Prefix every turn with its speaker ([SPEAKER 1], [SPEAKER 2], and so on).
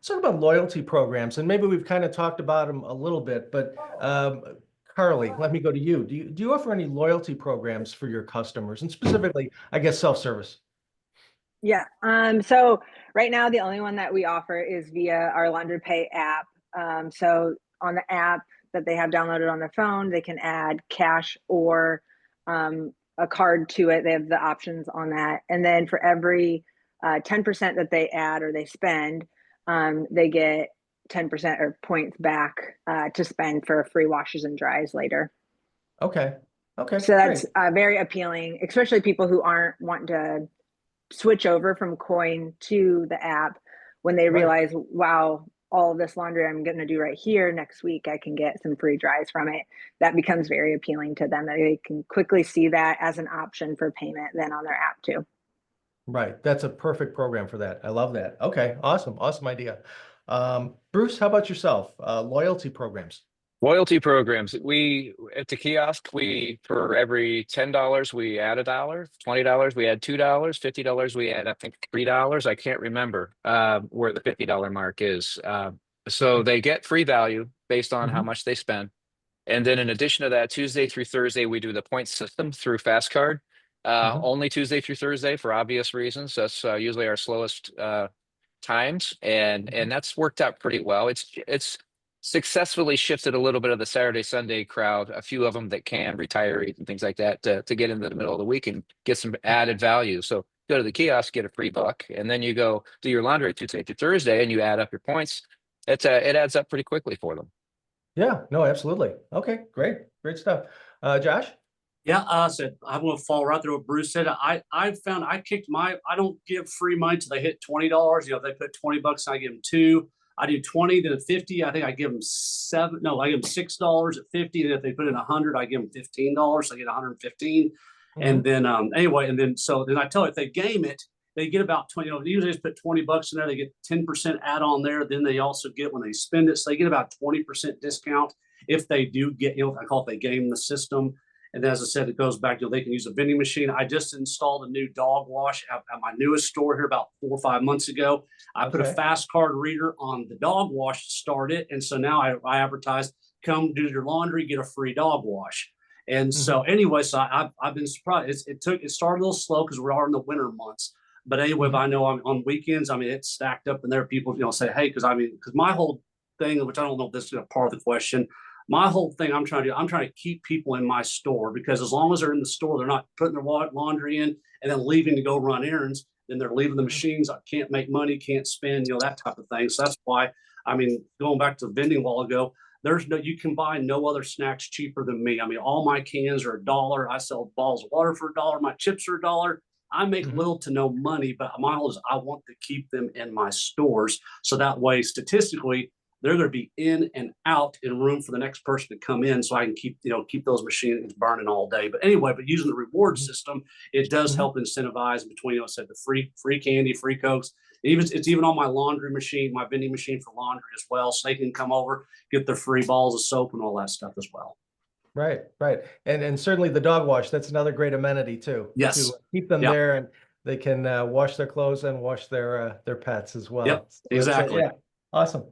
[SPEAKER 1] Let's talk about loyalty programs, and maybe we've kind of talked about them a little bit, but Carly, let me go to you. Do you offer any loyalty programs for your customers, and specifically, I guess, self-service?
[SPEAKER 2] Yeah. So right now the only one that we offer is via our Laundry Pay app. So on the app that they have downloaded on their phone, they can add cash or a card to it. They have the options on that. And then for every 10% that they add or they spend, they get 10% or points back to spend for free washes and dries later.
[SPEAKER 1] Okay. Okay,
[SPEAKER 2] So
[SPEAKER 1] great.
[SPEAKER 2] that's very appealing, especially people who aren't wanting to switch over from coin to the app when they
[SPEAKER 1] Right.
[SPEAKER 2] realize, wow, all of this laundry I'm going to do right here next week, I can get some free dries from it. That becomes very appealing to them that they can quickly see that as an option for payment then on their app too.
[SPEAKER 1] Right. That's a perfect program for that. I love that. Okay. Awesome. Awesome idea. Bruce, how about yourself? Loyalty programs.
[SPEAKER 3] Loyalty programs. We at the kiosk, we for every $10 we add $1, $20 we add $2, $50 we add I think $3. I can't remember where the $50 mark is. So they get free value based on how
[SPEAKER 1] Mhm.
[SPEAKER 3] much they spend. And then in addition to that, Tuesday through Thursday we do the point system through Fast Card.
[SPEAKER 1] Mhm.
[SPEAKER 3] Only Tuesday through Thursday for obvious reasons. That's usually our slowest times, and
[SPEAKER 1] Mhm.
[SPEAKER 3] that's worked out pretty well. It's successfully shifted a little bit of the Saturday Sunday crowd, a few of them that can retirees and things like that to get into the middle of the week and get some added value. So go to the kiosk, get a free buck, and then you go do your laundry Tuesday to Thursday, and you add up your points. It adds up pretty quickly for them.
[SPEAKER 1] Yeah, no, absolutely. Okay, great. Great stuff. Josh?
[SPEAKER 4] Yeah, said I'm going to fall right through what Bruce said. I found I kicked my I don't give free money till they hit $20. You know, if they put $20, I give them two. I do 20, then at 50, I think I give them seven. No, I give them $6 at 50. And if they put in 100, I give them $15. So I get 115. And
[SPEAKER 1] Mhm.
[SPEAKER 4] then anyway, and then so then I tell you if they game it, they get about 20. You know, usually just put $20 in there, they get 10% add on there. Then they also get when they spend it, so they get about 20% discount if they do get, you know, I call it they game the system. And then, as I said, it goes back to they can use a vending machine. I just installed a new dog wash at my newest store here about 4 or 5 months ago. I put a
[SPEAKER 1] Okay.
[SPEAKER 4] fast card reader on the dog wash to start it. And so now I advertise, come do your laundry, get a free dog wash. And so
[SPEAKER 1] Mhm.
[SPEAKER 4] anyway, so I've been surprised. It started a little slow because we are in the winter months. But anyway, but
[SPEAKER 1] Mhm.
[SPEAKER 4] I know on weekends, I mean, it's stacked up and there are people, you know, say, hey, because my whole thing, which I don't know if this is a part of the question, my whole thing I'm trying to do, I'm trying to keep people in my store because as long as they're in the store, they're not putting their laundry in and then leaving to go run errands. Then they're leaving the
[SPEAKER 1] Mhm.
[SPEAKER 4] machines. I can't make money, can't spend, you know, that type of thing. So that's why, I mean, going back to vending a while ago, you can buy no other snacks cheaper than me. I mean, all my cans are $1. I sell bottles of water for $1. My chips are $1. I make
[SPEAKER 1] Mhm.
[SPEAKER 4] little to no money, but my whole is I want to keep them in my stores. So that way, statistically, they're going to be in and out in room for the next person to come in so I can keep those machines burning all day. But anyway, but using the reward
[SPEAKER 1] Mhm.
[SPEAKER 4] system, it does
[SPEAKER 1] Mhm.
[SPEAKER 4] help incentivize between, you know, said the free candy, free cokes. It's even on my laundry machine, my vending machine for laundry as well. So they can come over, get their free balls of soap and all that stuff as well.
[SPEAKER 1] Right, right. And certainly the dog wash, that's another great amenity too, to
[SPEAKER 4] Yes.
[SPEAKER 1] keep them
[SPEAKER 4] Yeah.
[SPEAKER 1] there and they can wash their clothes and wash their pets as
[SPEAKER 4] Yep.
[SPEAKER 1] well. So that's
[SPEAKER 4] Exactly.
[SPEAKER 1] yeah, awesome.